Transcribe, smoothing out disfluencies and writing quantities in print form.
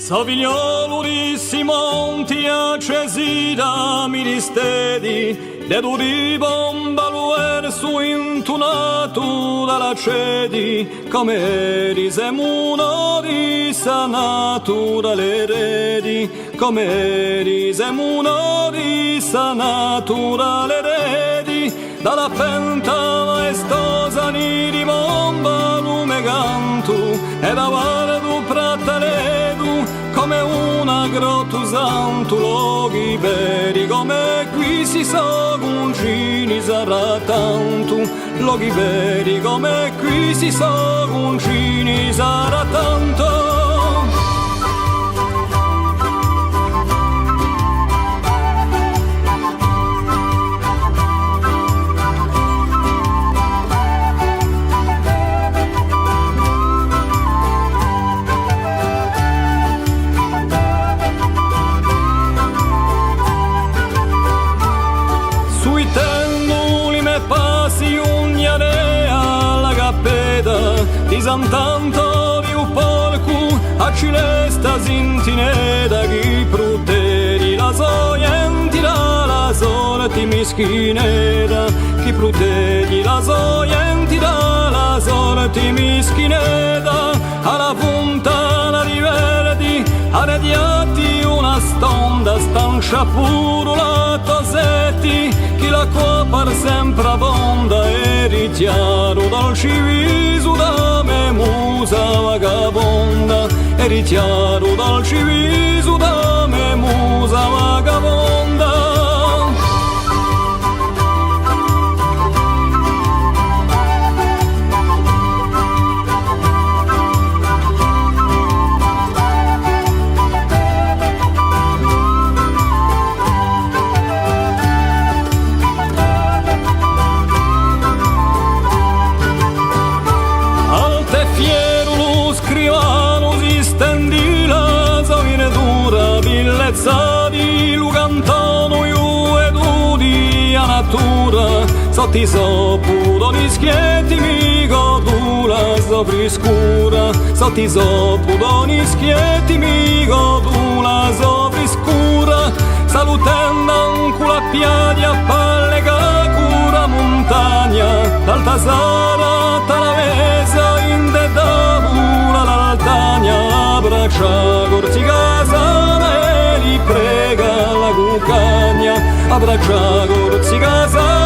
Savignolo di Simonti accesi da ministeri, de duri bombaluer su intunato dalla cedi, come risemuno risanato dalle redi, come risemuno risanato dalle redi, dalla penta maestosa di bomba lumegantu, e da guardo prattaledu, come una grottusantu loghi veri, come qui si soguncini sarà tanto, loghi veri, come qui si soguncini sarà tanto. Di Sant'Anto di Upolcu a Cilesta sintineda chi pruteri la soienti la sorti mischineda, chi pruteri la soienti la sorti mischineda, alla punta la riverdi arrediati una stonda stancia purula tosetti, chi la copar sempre abbonda e richiaro dal civiso da me musa vagabonda, e richiaro dal civiso da me musa vagabonda. Di Lugantano io ed udi a natura, sotto i sopudoni schietti mi godula sopra scura, sotto i sopudoni schietti mi godula sopra scura, salutando ancora a piedi a palle che cura montagna, d'alta sara talavesa in de davula l'altagna, abbraccia corti casana prega la cucagna, abbraccia corzi casa.